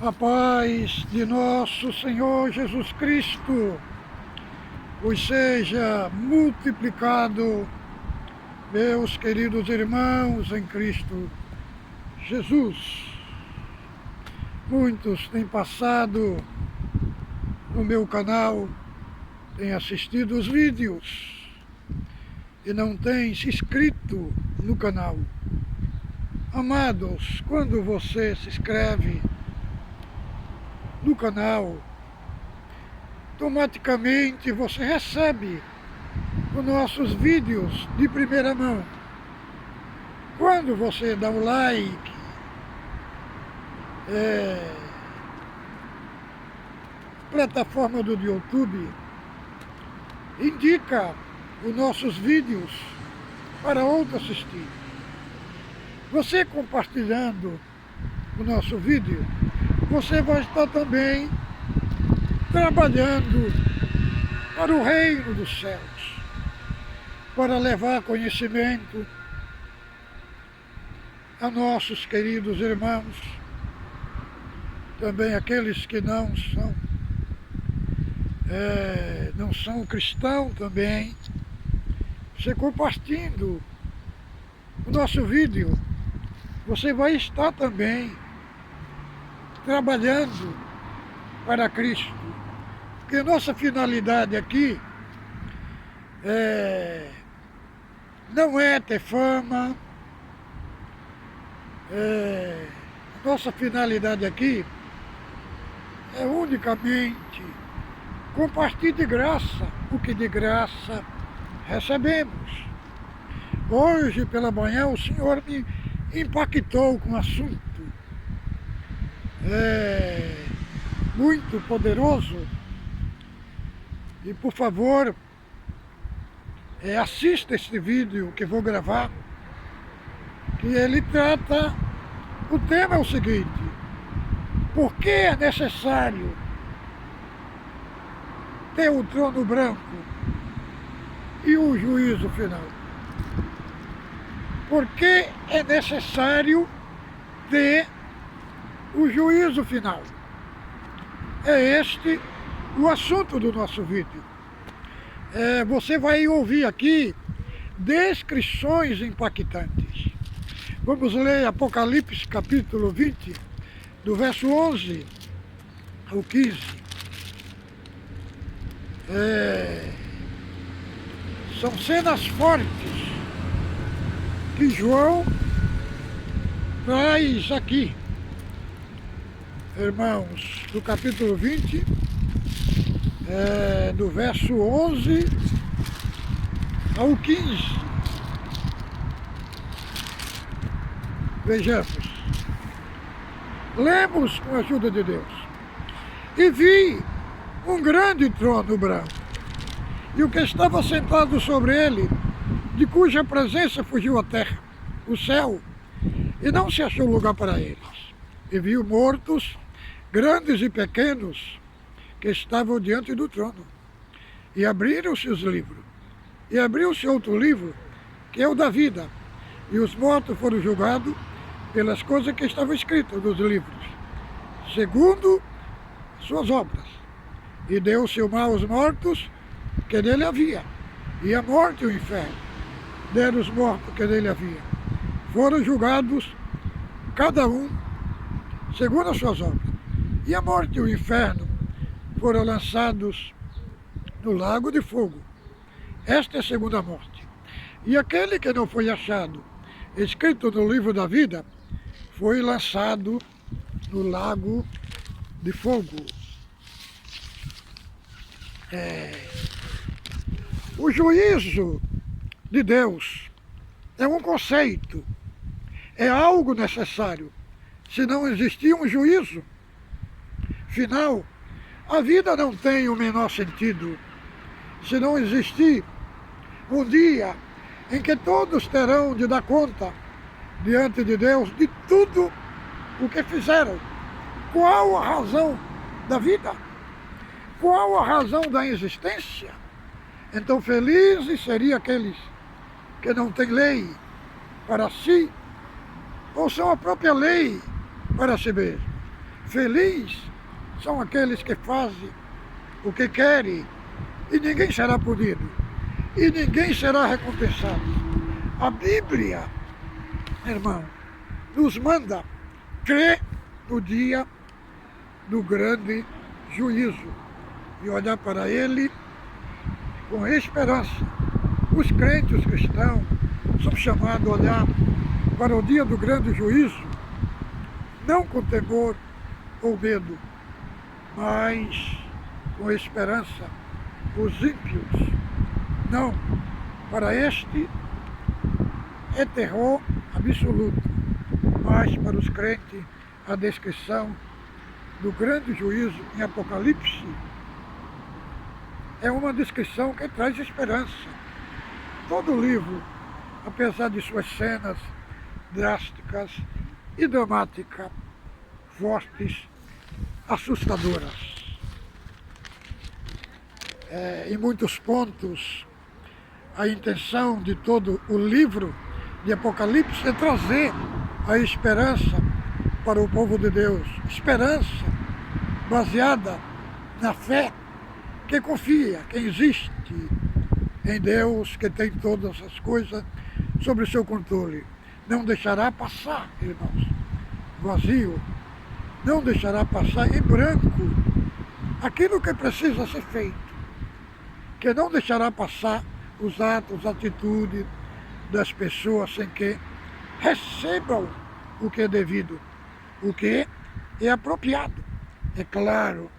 A paz de nosso Senhor Jesus Cristo vos seja multiplicado, meus queridos irmãos em Cristo Jesus. Muitos têm passado no meu canal, têm assistido os vídeos e não têm se inscrito no canal. Amados, quando você se inscreve no canal, automaticamente você recebe os nossos vídeos de primeira mão. Quando você dá o like, plataforma do YouTube indica os nossos vídeos para outros assistir. Você compartilhando o nosso vídeo, você vai estar também trabalhando para o reino dos céus, para levar conhecimento a nossos queridos irmãos, também aqueles que não são cristãos também. Você compartilhando o nosso vídeo, você vai estar também trabalhando para Cristo. Porque nossa finalidade aqui não é ter fama, nossa finalidade aqui é unicamente compartilhar de graça o que de graça recebemos. Hoje pela manhã o Senhor me impactou com um assunto muito poderoso. E por favor, assista este vídeo que vou gravar, que ele trata, o tema é o seguinte: por que é necessário ter o trono branco e o juízo final? Por que é necessário ter o juízo final? É este o assunto do nosso vídeo. Você vai ouvir aqui descrições impactantes. Vamos ler Apocalipse capítulo 20, do verso 11 ao 15. São cenas fortes que João traz aqui, irmãos, do capítulo 20, do verso 11 ao 15. Vejamos. Lemos com a ajuda de Deus. E vi um grande trono branco, e o que estava sentado sobre ele, de cuja presença fugiu a terra, o céu, e não se achou lugar para eles. E viu mortos, grandes e pequenos, que estavam diante do trono. E abriram-se os livros. E abriu-se outro livro, que é o da vida. E os mortos foram julgados pelas coisas que estavam escritas nos livros, segundo suas obras. E deu-se o mal aos mortos que nele havia. E a morte e o inferno deram os mortos que nele havia. Foram julgados cada um segundo as suas obras. E a morte e o inferno foram lançados no lago de fogo. Esta é a segunda morte. E aquele que não foi achado escrito no livro da vida foi lançado no lago de fogo. O juízo de Deus é um conceito, é algo necessário. Se não existir um juízo final, a vida não tem o menor sentido. Se não existir um dia em que todos terão de dar conta diante de Deus de tudo o que fizeram, qual a razão da vida? Qual a razão da existência? Então felizes seriam aqueles que não têm lei para si, ou são a própria lei para si mesmo. Felizes são aqueles que fazem o que querem e ninguém será punido e ninguém será recompensado. A Bíblia, irmão, nos manda crer no dia do grande juízo e olhar para ele com esperança. Os crentes, os cristãos, são chamados a olhar para o dia do grande juízo, não com temor ou medo, mas com esperança. Os ímpios, não. Para este é terror absoluto, mas para os crentes a descrição do grande juízo em Apocalipse é uma descrição que traz esperança. Todo o livro, apesar de suas cenas drásticas e dramáticas, fortes, assustadoras. Em muitos pontos, a intenção de todo o livro de Apocalipse é trazer a esperança para o povo de Deus. Esperança baseada na fé, que confia, que existe em Deus, que tem todas as coisas sob o seu controle. Não deixará passar, irmãos, vazio. Não deixará passar em branco aquilo que precisa ser feito. Que não deixará passar os atos, as atitudes das pessoas sem que recebam o que é devido, o que é apropriado. É claro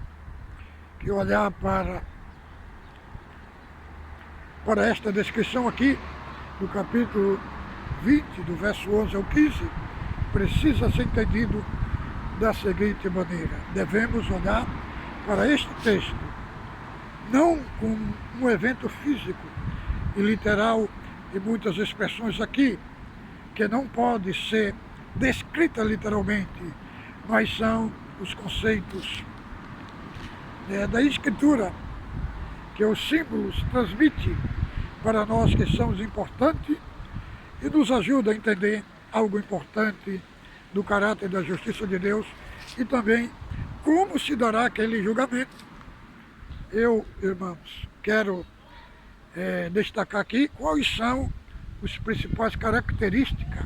que olhar para esta descrição aqui, do capítulo 20, do verso 11 ao 15, precisa ser entendido da seguinte maneira. Devemos olhar para este texto, não como um evento físico e literal, e muitas expressões aqui, que não pode ser descrita literalmente, mas são os conceitos da Escritura, que os símbolos transmitem para nós que somos importantes e nos ajuda a entender algo importante do caráter da justiça de Deus e também como se dará aquele julgamento. Eu, irmãos, quero destacar aqui quais são as principais características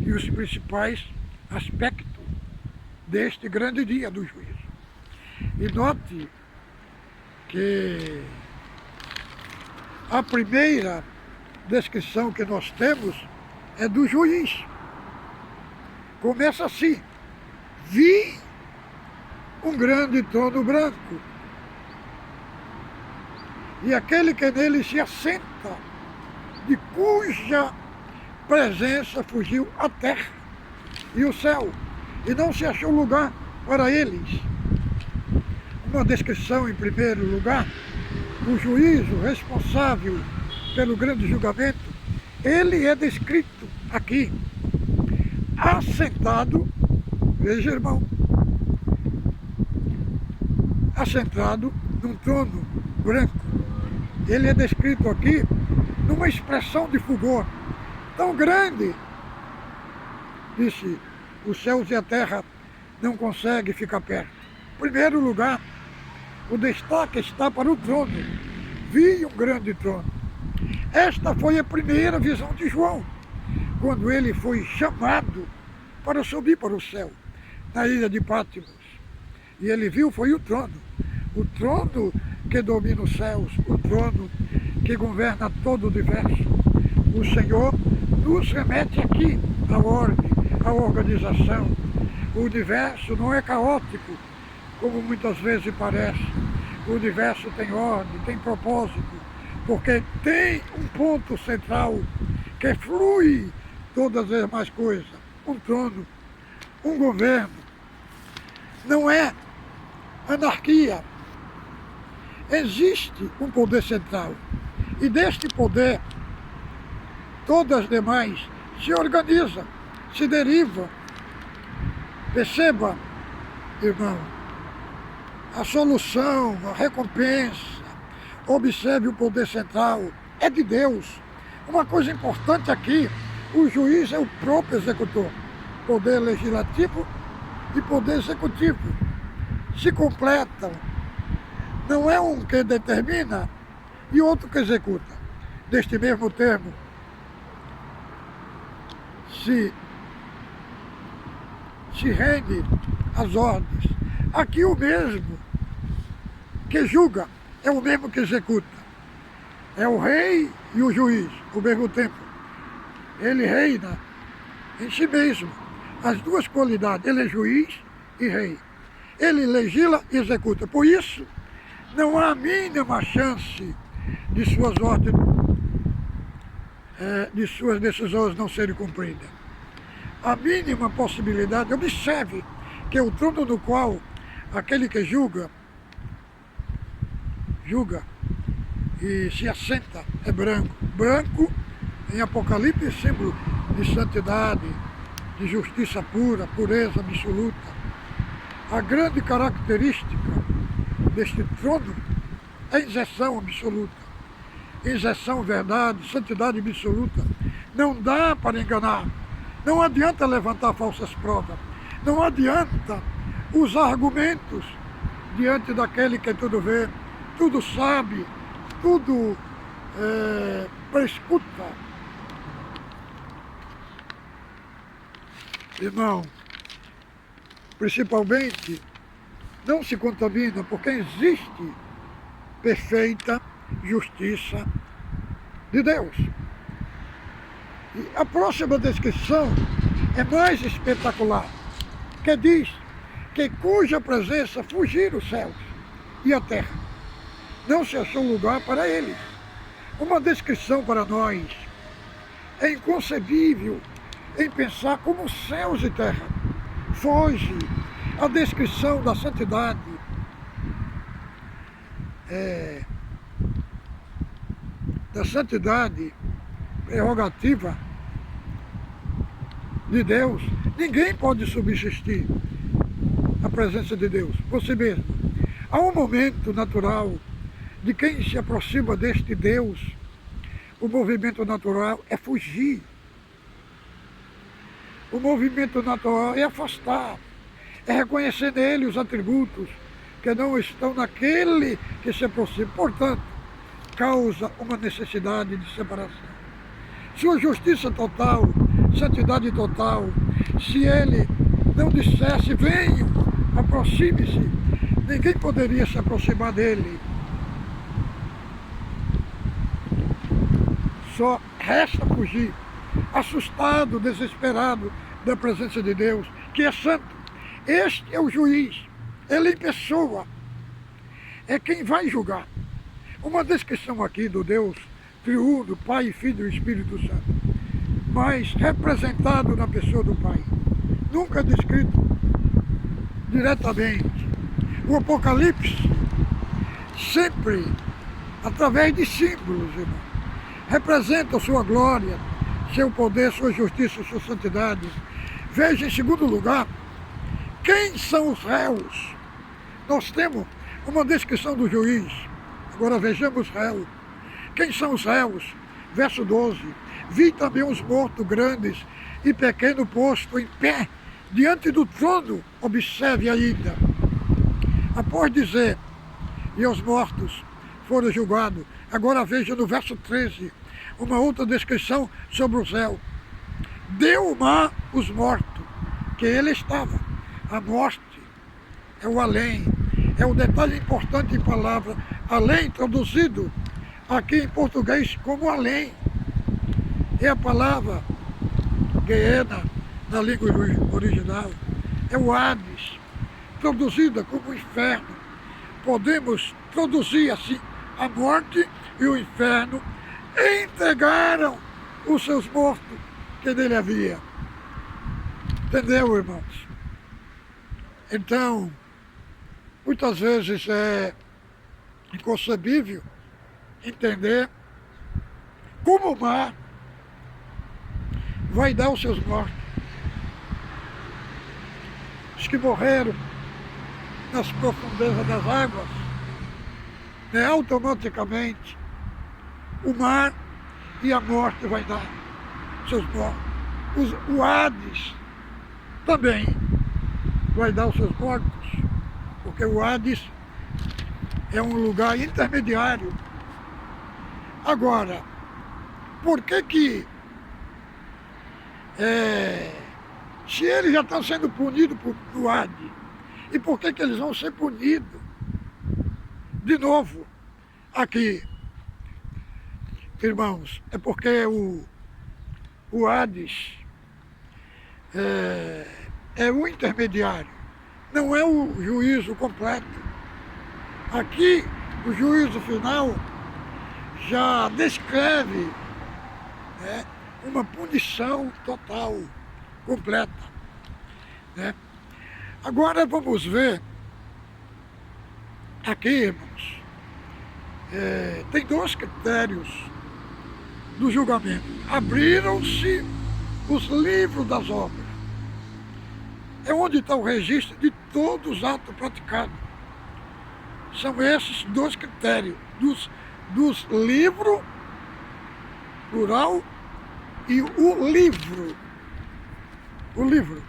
e os principais aspectos deste grande dia do juízo. E note que a primeira descrição que nós temos é do juiz. Começa assim: vi um grande trono branco, e aquele que nele se assenta, de cuja presença fugiu a terra e o céu, e não se achou lugar para eles. Uma descrição, em primeiro lugar, o juízo responsável pelo grande julgamento, ele é descrito aqui, assentado, veja, irmão, assentado num trono branco. Ele é descrito aqui numa expressão de fulgor tão grande. Disse, os céus e a terra não conseguem ficar perto. Em primeiro lugar, o destaque está para o trono. Vi um grande trono. Esta foi a primeira visão de João, quando ele foi chamado para subir para o céu, na ilha de Pátimos. E ele viu, foi o trono que domina os céus, o trono que governa todo o universo. O Senhor nos remete aqui à ordem, à organização. O universo não é caótico, como muitas vezes parece. O universo tem ordem, tem propósito, porque tem um ponto central que flui todas as demais coisas. Um trono, um governo. Não é anarquia. Existe um poder central. E deste poder, todas as demais se organizam, se derivam. Perceba, irmão, a solução, a recompensa. Observe o poder central, é de Deus. Uma coisa importante aqui, o juiz é o próprio executor, poder legislativo e poder executivo se completam. Não é um que determina e outro que executa. Deste mesmo termo, se rende às ordens. Aqui o mesmo que julga é o mesmo que executa. É o rei e o juiz, ao mesmo tempo. Ele reina em si mesmo. As duas qualidades, ele é juiz e rei. Ele legisla e executa. Por isso, não há a mínima chance de suas ordens, de suas decisões não serem cumpridas. A mínima possibilidade, observe que o trono no qual aquele que julga e se assenta é branco. Branco, em Apocalipse, é símbolo de santidade, de justiça pura, pureza absoluta. A grande característica deste trono é isenção absoluta. Isenção, verdade, santidade absoluta. Não dá para enganar. Não adianta levantar falsas provas. Não adianta usar argumentos diante daquele que tudo vê, tudo sabe, tudo prescuta. Irmão, principalmente, não se contamina porque existe perfeita justiça de Deus. E a próxima descrição é mais espetacular, que diz que cuja presença fugiram os céus e a terra. Não se achou lugar para eles. Uma descrição para nós é inconcebível em pensar como céus e terra. Foge a descrição da santidade, prerrogativa de Deus. Ninguém pode subsistir a presença de Deus por si mesmo. Há um momento natural de quem se aproxima deste Deus. O movimento natural é fugir. O movimento natural é afastar, é reconhecer nele os atributos que não estão naquele que se aproxima. Portanto, causa uma necessidade de separação. Sua justiça total, santidade total, se ele não dissesse, venham, aproxime-se, ninguém poderia se aproximar dele. Só resta fugir, assustado, desesperado da presença de Deus, que é santo. Este é o juiz, ele em pessoa, é quem vai julgar. Uma descrição aqui do Deus triuno, Pai, Filho e Espírito Santo, mas representado na pessoa do Pai, nunca descrito diretamente. O Apocalipse, sempre através de símbolos, irmão, representa sua glória, seu poder, sua justiça, sua santidade. Veja, em segundo lugar, quem são os réus? Nós temos uma descrição do juiz. Agora vejamos os réus. Quem são os réus? Verso 12. Vi também os mortos grandes e pequeno posto em pé diante do trono. Observe ainda. Após dizer, e os mortos foram julgados. Agora veja no verso 13, uma outra descrição sobre o céu. Deu o mar os mortos, que ele estava. A morte é o além, é o detalhe importante em palavra. Além, traduzido aqui em português como além. É a palavra Geena, na língua original. É o Hades, traduzida como inferno. Podemos traduzir assim, a morte e o inferno entregaram os seus mortos que nele havia. Entendeu, irmãos? Então, muitas vezes é inconcebível entender como o mar vai dar os seus mortos. Os que morreram nas profundezas das águas, automaticamente o mar e a morte vai dar seus mortos. O Hades também vai dar os seus mortos, porque o Hades é um lugar intermediário. Agora, por que se eles já estão sendo punidos por Hades, e por que eles vão ser punidos de novo aqui? Irmãos, é porque o Hades é o intermediário, não é o juízo completo. Aqui, o juízo final já descreve, né, uma punição total, completa, né? Agora vamos ver aqui, irmãos, tem dois critérios do julgamento. Abriram-se os livros das obras. É onde está o registro de todos os atos praticados. São esses dois critérios, dos livros, plural, e o livro. O livro.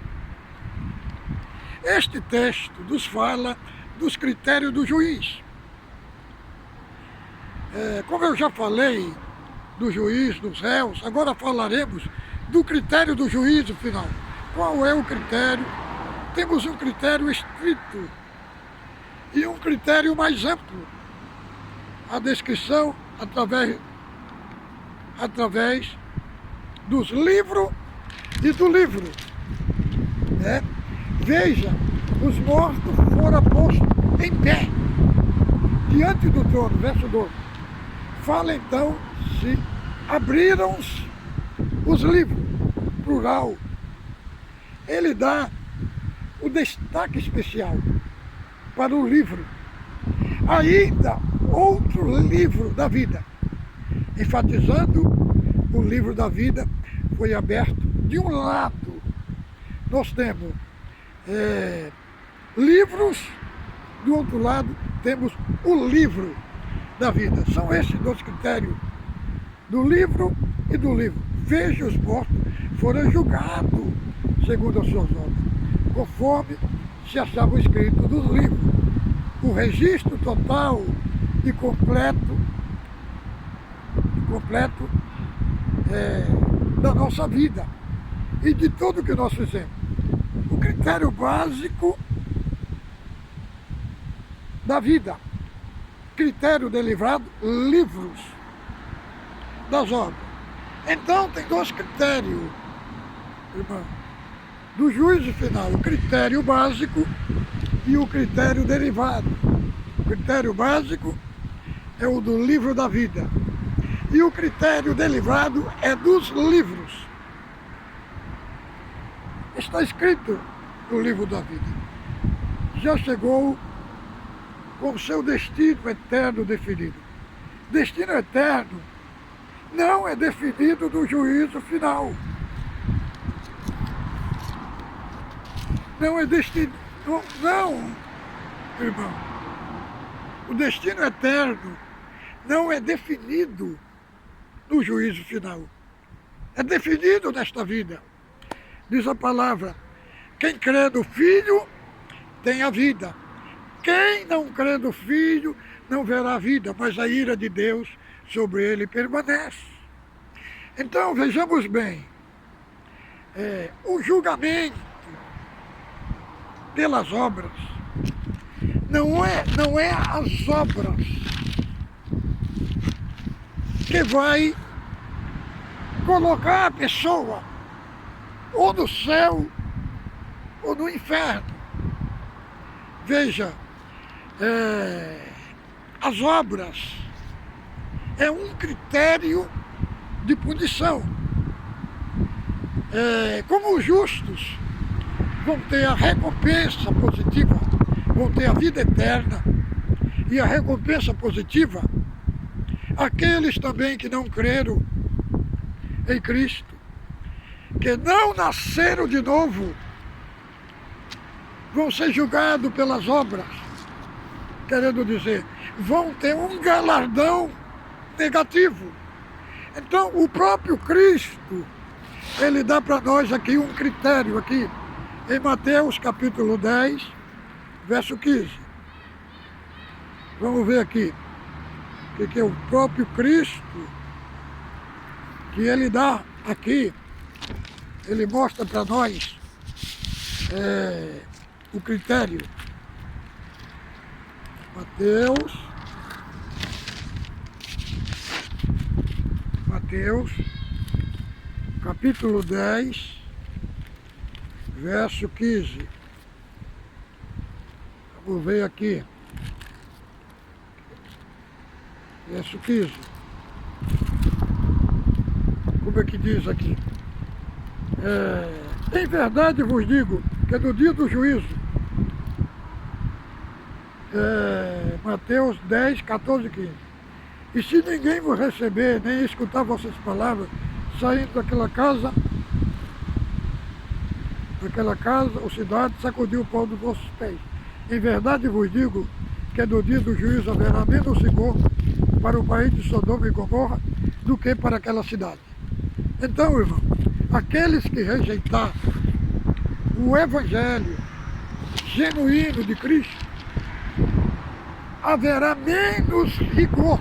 Este texto nos fala dos critérios do juiz. Como eu já falei do juiz, dos réus, agora falaremos do critério do juízo final. Qual é o critério? Temos um critério estrito e um critério mais amplo. A descrição através dos livros e do livro. Né? Veja, os mortos foram postos em pé diante do trono, verso 12. Fala então se abriram os livros, plural. Ele dá o destaque especial para o livro. Ainda outro livro da vida, enfatizando o livro da vida foi aberto. De um lado, nós temos livros, do outro lado, temos o livro da vida. São esses dois critérios, do livro e do livro. Veja, os mortos foram julgados segundo as suas obras, conforme se achava escrito nos livros. O registro total e completo da nossa vida e de tudo que nós fizemos. O critério básico da vida, critério de livrado, livros das obras. Então tem dois critérios, irmão, do juízo final: o critério básico e o critério derivado. O critério básico é o do livro da vida e o critério derivado é dos livros. Está escrito no livro da vida. Já chegou com o seu destino eterno definido. Destino eterno não é definido no juízo final. Não é destino. Não, irmão. O destino eterno não é definido no juízo final. É definido nesta vida. Diz a palavra: quem crê no Filho tem a vida. Quem não crê no Filho não verá a vida, mas a ira de Deus sobre ele permanece. Então vejamos bem, o julgamento pelas obras não é as obras que vai colocar a pessoa ou no céu ou no inferno. Veja, as obras é um critério de punição. Como os justos vão ter a recompensa positiva, vão ter a vida eterna e a recompensa positiva, aqueles também que não creram em Cristo, que não nasceram de novo, vão ser julgados pelas obras, querendo dizer, vão ter um galardão negativo. Então o próprio Cristo, ele dá para nós aqui um critério aqui, Em Mateus capítulo 10, verso 15. Vamos ver aqui. Que é o próprio Cristo, que ele dá aqui, ele mostra para nós o critério. Mateus, capítulo 10, verso 15. Vamos ver aqui. Verso 15. Como é que diz aqui? Em verdade vos digo que no dia do juízo, Mateus 10, 14 e 15. E se ninguém vos receber, nem escutar vossas palavras, saindo daquela casa ou cidade, sacudiu o pó dos vossos pés. Em verdade vos digo que no dia do juízo haverá menos rigor para o país de Sodoma e Gomorra do que para aquela cidade. Então, irmão, aqueles que rejeitar o evangelho genuíno de Cristo, haverá menos rigor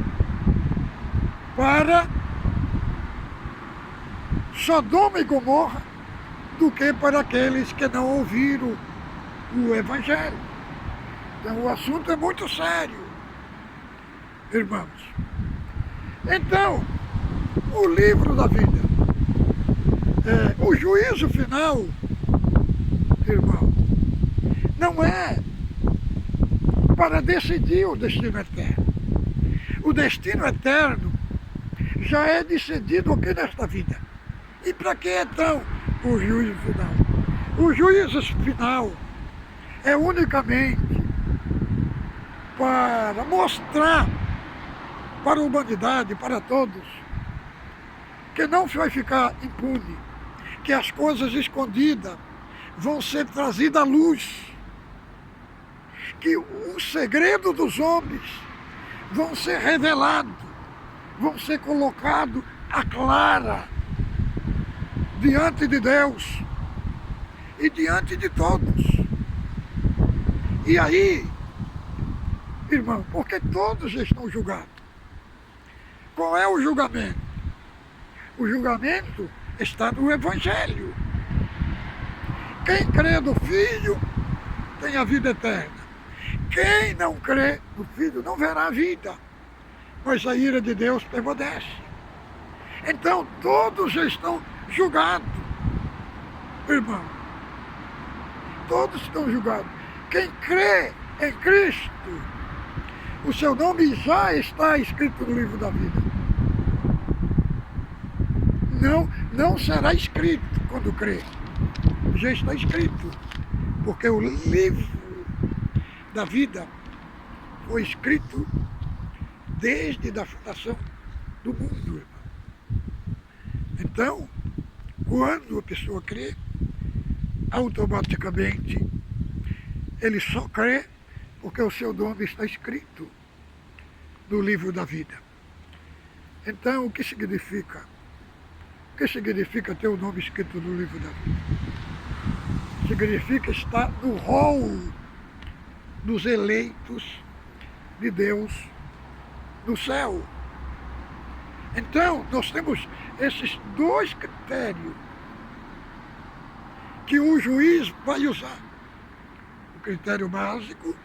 para Sodoma e Gomorra do que para aqueles que não ouviram o evangelho. Então o assunto é muito sério, irmãos. Então, o livro da vida, o juízo final, irmão, não é para decidir o destino eterno. O destino eterno já é decidido aqui nesta vida. E para que então o juízo final? O juízo final é unicamente para mostrar para a humanidade, para todos, que não vai ficar impune, que as coisas escondidas vão ser trazidas à luz, que o segredo dos homens vão ser revelados, vão ser colocados à clara diante de Deus e diante de todos. E aí, irmão, porque todos estão julgados. Qual é o julgamento? O julgamento está no Evangelho. Quem crê no Filho tem a vida eterna. Quem não crê no Filho não verá a vida, mas a ira de Deus permanece. Então todos estão julgados, irmão. Todos estão julgados. Quem crê em Cristo, o seu nome já está escrito no livro da vida. Não será escrito quando crê. Já está escrito. Porque o livro da vida foi escrito desde a fundação do mundo, irmão. Então, quando a pessoa crê, automaticamente ele só crê porque o seu nome está escrito no livro da vida. Então, o que significa? O que significa ter o nome escrito no livro da vida? Significa estar no rol dos eleitos de Deus no céu. Então, nós temos esses dois critérios que o juiz vai usar. O critério básico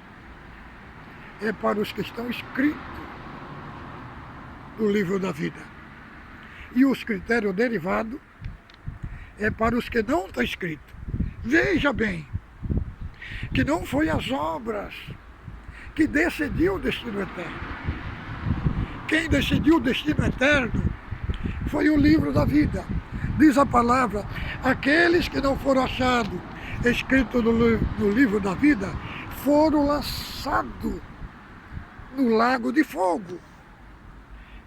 é para os que estão escritos no livro da vida. E os critérios derivados é para os que não estão escritos. Veja bem, que não foi as obras que decidiu o destino eterno. Quem decidiu o destino eterno foi o livro da vida. Diz a palavra, aqueles que não foram achados escritos no livro da vida foram lançados no lago de fogo.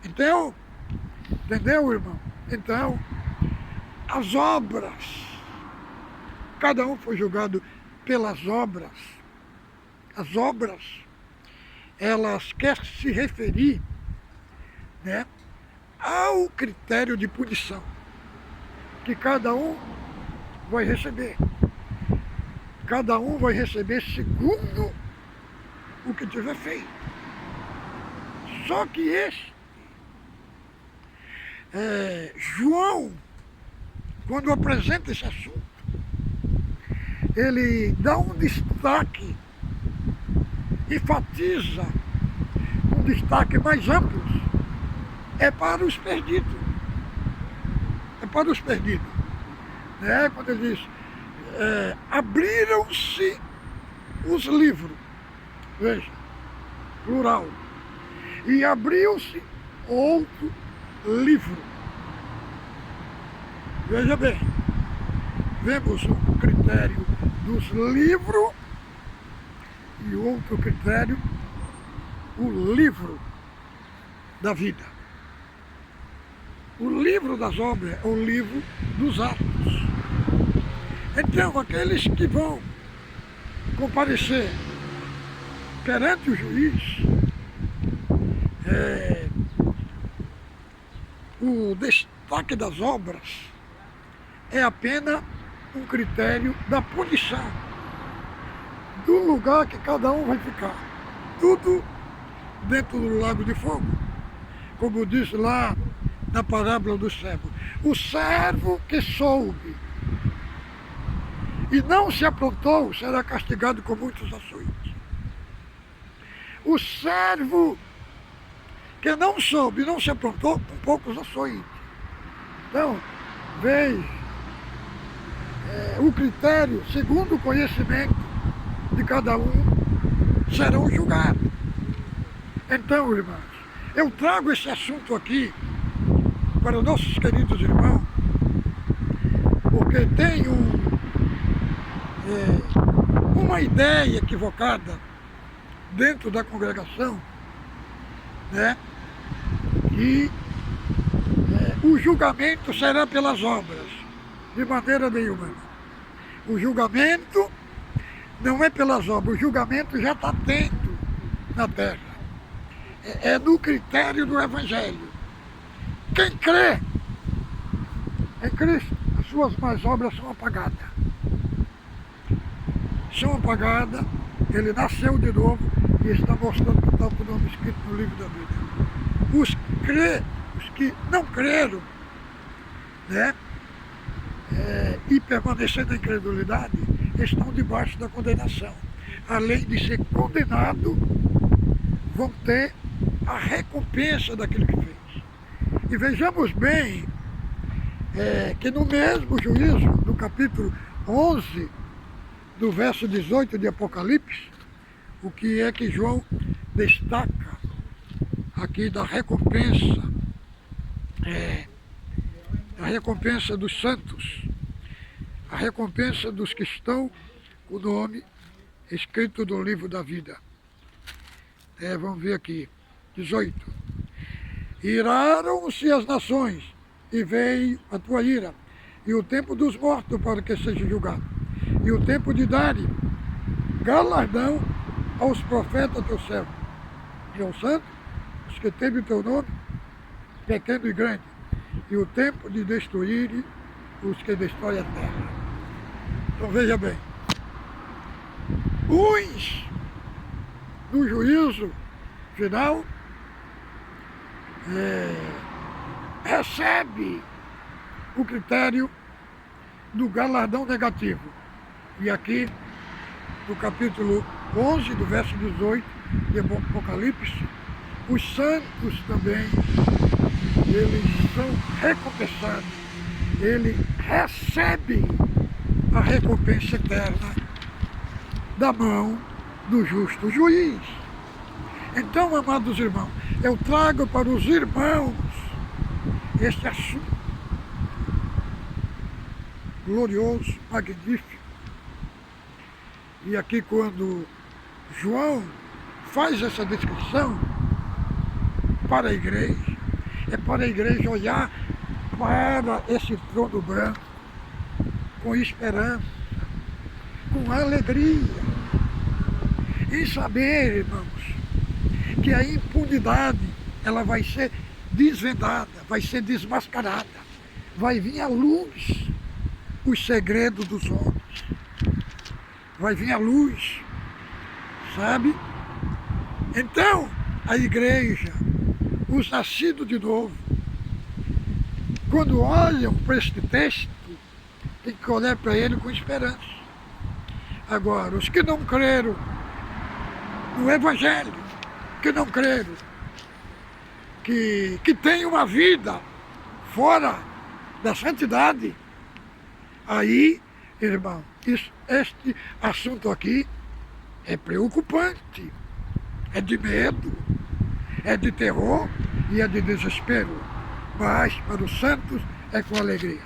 Então, entendeu, irmão? Então, as obras, cada um foi julgado pelas obras. As obras, elas querem se referir, né, ao critério de punição que cada um vai receber. cada um vai receber segundo o que tiver feito. Só que João, quando apresenta esse assunto, ele dá um destaque, enfatiza um destaque mais amplo, é para os perdidos. É para os perdidos. Né? Quando ele diz, abriram-se os livros, veja, plural, e abriu-se outro livro. Veja bem, vemos um critério dos livros e outro critério, o livro da vida. O livro das obras é o livro dos atos. Então, aqueles que vão comparecer perante o juiz, o destaque das obras é apenas um critério da punição, do lugar que cada um vai ficar. Tudo dentro do lago de fogo. Como diz lá na parábola do servo. O servo que soube e não se aprontou será castigado com muitos açoites. O servo que não soube e não se aprontou, com poucos açoites. Então, veja, o critério, segundo o conhecimento de cada um, serão julgados. Então, irmãos, eu trago esse assunto aqui para os nossos queridos irmãos, porque tem uma ideia equivocada dentro da congregação, né, que o julgamento será pelas obras, de maneira nenhuma. O julgamento não é pelas obras, o julgamento já está tendo na terra. É no critério do Evangelho. Quem crê em Cristo, as suas más obras são apagadas. São apagadas, ele nasceu de novo e está mostrando que está o nome escrito no livro da vida. Os que não creram, né, e permanecendo na incredulidade, estão debaixo da condenação. Além de ser condenado, vão ter a recompensa daquilo que fez. E vejamos bem que no mesmo juízo, no capítulo 11, do verso 18 de Apocalipse, o que é que João destaca aqui da recompensa, a recompensa dos santos, a recompensa dos que estão com o nome escrito no livro da vida. Vamos ver aqui, 18. Iraram-se as nações, e veio a tua ira, e o tempo dos mortos para que seja julgado, e o tempo de dar galardão aos profetas teu servo, e aos santos, os que temem o teu nome, pequeno e grande, e o tempo de destruir os que destroem a terra. Então veja bem, uns no juízo final recebe o critério do galardão negativo. E aqui, no capítulo 11, do verso 18 de Apocalipse, os santos também, eles são recompensados. Ele recebe a recompensa eterna da mão do justo juiz. Então, amados irmãos, eu trago para os irmãos este assunto glorioso, magnífico. E aqui quando João faz essa descrição para a igreja, é para a igreja olhar para esse trono branco com esperança, com alegria, e saber, irmãos, que a impunidade ela vai ser desvendada, vai ser desmascarada, vai vir à luz os segredos dos homens, vai vir a luz, sabe? Então, a igreja, os nascidos de novo, quando olham para este texto, tem que olhar para ele com esperança. Agora, os que não creram no Evangelho, que não creram, que tem uma vida fora da santidade, aí, irmão, este assunto aqui é preocupante, é de medo, é de terror e é de desespero, mas para os santos é com alegria.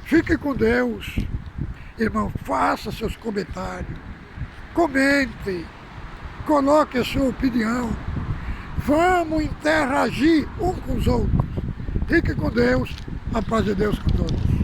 Fique com Deus, irmão, faça seus comentários, comente, coloque a sua opinião, vamos interagir um com os outros. Fique com Deus, a paz de Deus com todos.